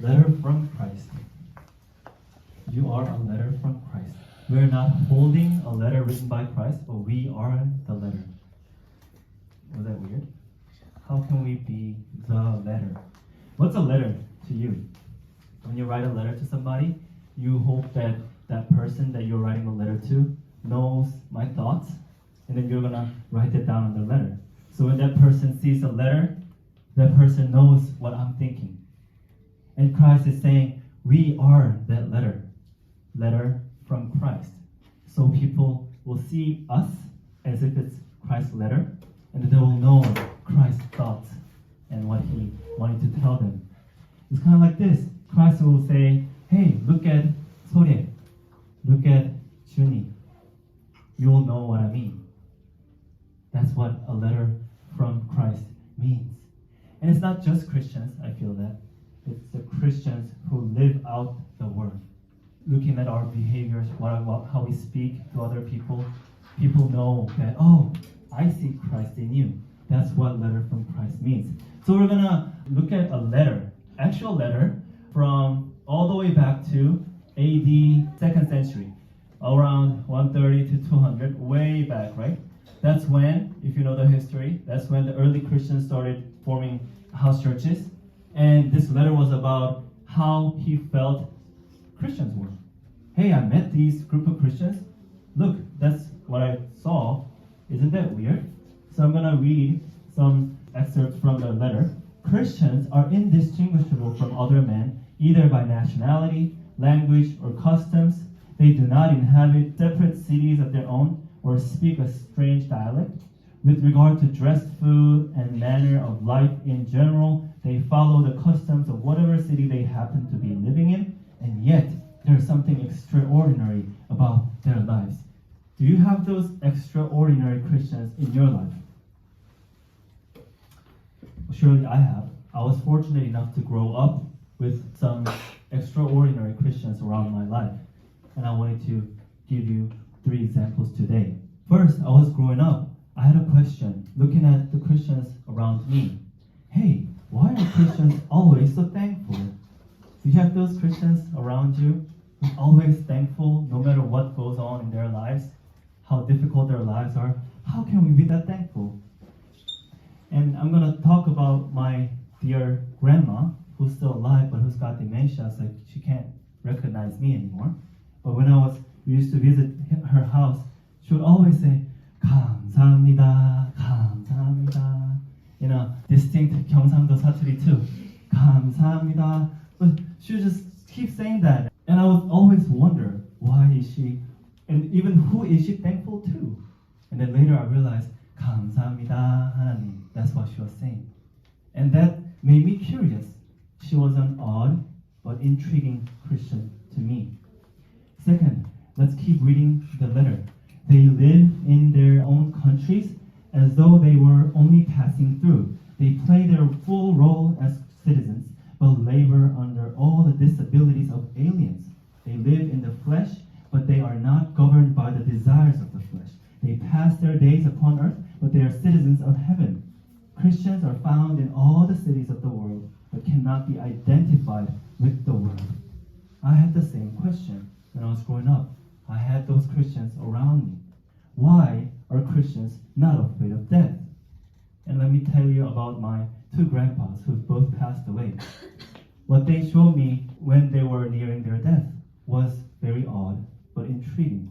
letter from Christ. You are a letter from Christ. We're not holding a letter written by Christ, but we are the letter. Was that weird? How can we be the letter? What's a letter to you? When you write a letter to somebody, you hope that that person that you're writing a letter to knows my thoughts, and then you're gonna write it down on the letter. So when that person sees a letter, that person knows what I'm thinking. And Christ is saying, we are that letter from Christ. So people will see us as if it's Christ's letter, and they will know Christ's thoughts and what he wanted to tell them. It's kind of like this. Christ will say, hey, look at Sore, look at Juni. You will know what I mean. That's what a letter from Christ means. And it's not just Christians, I feel that. It's the Christians who live out the word. Looking at our behaviors, how we speak to other people, people know that, oh, I see Christ in you. That's what letter from Christ means. So we're going to look at a letter, actual letter, from all the way back to AD 2nd century, around 130 to 200, way back, right? That's when, if you know the history, that's when the early Christians started forming house churches. And this letter was about how he felt Christians were. Hey, I met these group of Christians. Look, that's what I saw. Isn't that weird? So I'm going to read some excerpts from the letter. Christians are indistinguishable from other men, either by nationality, language, or customs. They do not inhabit separate cities of their own or speak a strange dialect. With regard to dress, food, and manner of life in general, they follow the customs of whatever city they happen to be living in, and yet there's something extraordinary about their lives. Do you have those extraordinary Christians in your life? Surely I have. I was fortunate enough to grow up with some extraordinary Christians around my life, and I wanted to give you 3 examples today. First, I was growing up. I had a question, looking at the Christians around me. Hey, why are Christians always so thankful? Do you have those Christians around you who's always thankful no matter what goes on in their lives, how difficult their lives are? How can we be that thankful? And I'm going to talk about my dear grandma, who's still alive but who's got dementia, so she can't recognize me anymore. But when we used to visit her house, she would always say, 감사합니다, 감사합니다. You know, distinct 경상도 사투리 too. 감사합니다. But she would just keep saying that. And I would always wonder, why is she, and even who is she thankful to? And then later I realized, 감사합니다, 하나님. That's what she was saying. And that made me curious. She was an odd but intriguing Christian to me. Second, let's keep reading the letter. They live in their own countries as though they were only passing through. They play their full role as citizens, but labor under all the disabilities of aliens. They live in the flesh, but they are not governed by the desires of the flesh. They pass their days upon earth, but they are citizens of heaven. Christians are found in all the cities of the world, but cannot be identified with the world. I had the same question when I was growing up. I had those Christians around me. Why are Christians not afraid of death? And let me tell you about my 2 grandpas who both passed away. What they showed me when they were nearing their death was very odd but intriguing,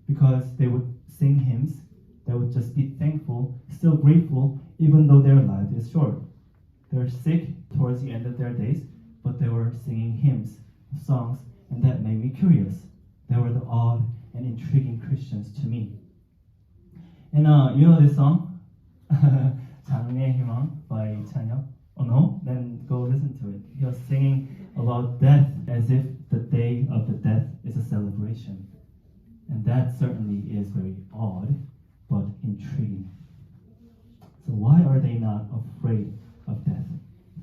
because they would sing hymns that would just be thankful, still grateful, even though their life is short. They're sick towards the end of their days, but they were singing hymns, songs, and that made me curious. They were the odd and intriguing Christians to me. And you know this song? 장래의 희망 by 찬혁? Oh no? Then go listen to it. He was singing about death as if the day of the death is a celebration. And that certainly is very odd, but intriguing. So why are they not afraid of death?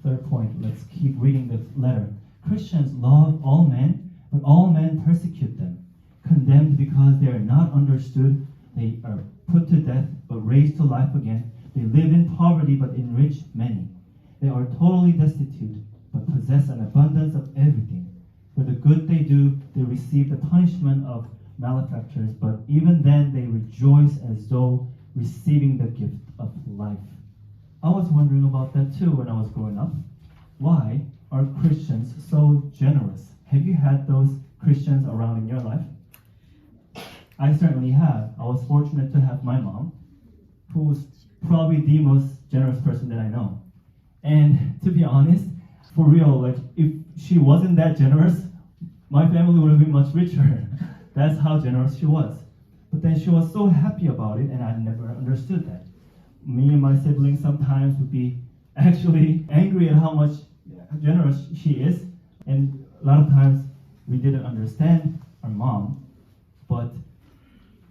Third point, let's keep reading the letter. Christians love all men, but all men persecute them. Condemned because they are not understood, they are put to death, but raised to life again. They live in poverty, but enrich many. They are totally destitute, but possess an abundance of good they do, they receive the punishment of malefactors, but even then they rejoice as though receiving the gift of life. I was wondering about that too when I was growing up. Why are Christians so generous? Have you had those Christians around in your life? I certainly have. I was fortunate to have my mom, who's probably the most generous person that I know. And to be honest, for real, like if she wasn't that generous, my family would have been much richer. That's how generous she was. But then she was so happy about it, and I never understood that. Me and my siblings sometimes would be actually angry at how much generous she is, and a lot of times we didn't understand our mom, but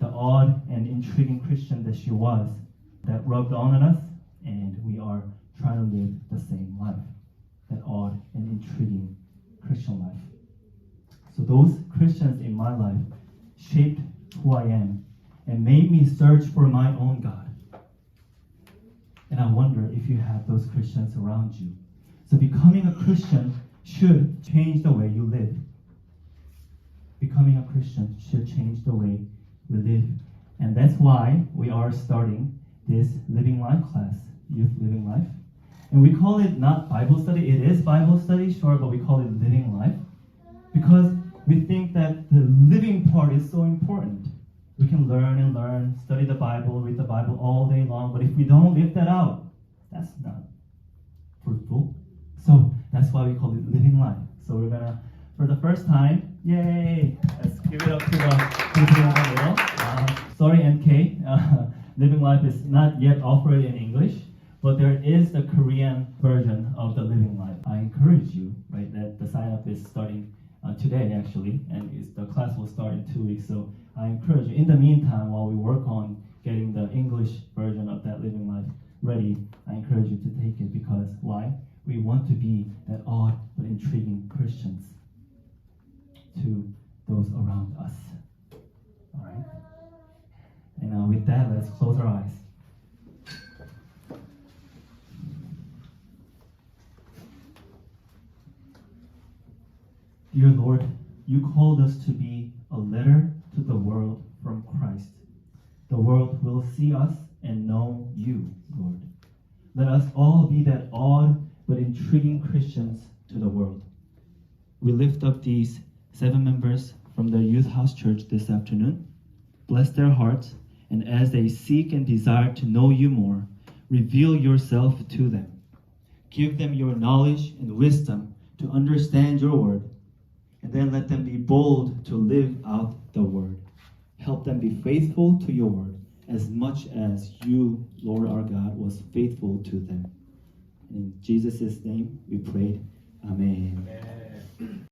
the odd and intriguing Christian that she was, that rubbed on us, and we are trying to live the same life, that odd and intriguing Christian life. So those Christians in my life shaped who I am and made me search for my own God. And I wonder if you have those Christians around you. So becoming a Christian should change the way you live. Becoming a Christian should change the way we live. And that's why we are starting this Living Life class, Youth Living Life. And we call it not Bible study. It is Bible study, sure, but we call it Living Life because we think that the living part is so important. We can learn and learn, study the Bible, read the Bible all day long, but if we don't live that out, that's not fruitful. So that's why we call it Living Life. So we're gonna, for the first time, yay! Let's give it up to the people in the middle. Sorry, MK. Living Life is not yet offered in English, but there is the Korean version of the Living Life. I encourage you, right, that the sign up is starting today actually, and the class will start in 2 weeks. So I encourage you, in the meantime, while we work on getting the English version of that Living Life ready, I encourage you to take it because why? We want to be that odd but intriguing Christians to those around us. All right? And with that, let's close our eyes. Dear Lord, you called us to be a letter to the world from Christ. The world will see us and know you, Lord. Let us all be that odd but intriguing Christians to the world. We lift up these 7 members from the Youth House Church this afternoon. Bless their hearts, and as they seek and desire to know you more, reveal yourself to them. Give them your knowledge and wisdom to understand your word, and then let them be bold to live out the word. Help them be faithful to your word as much as you, Lord our God, was faithful to them. In Jesus' name we prayed. Amen. Amen.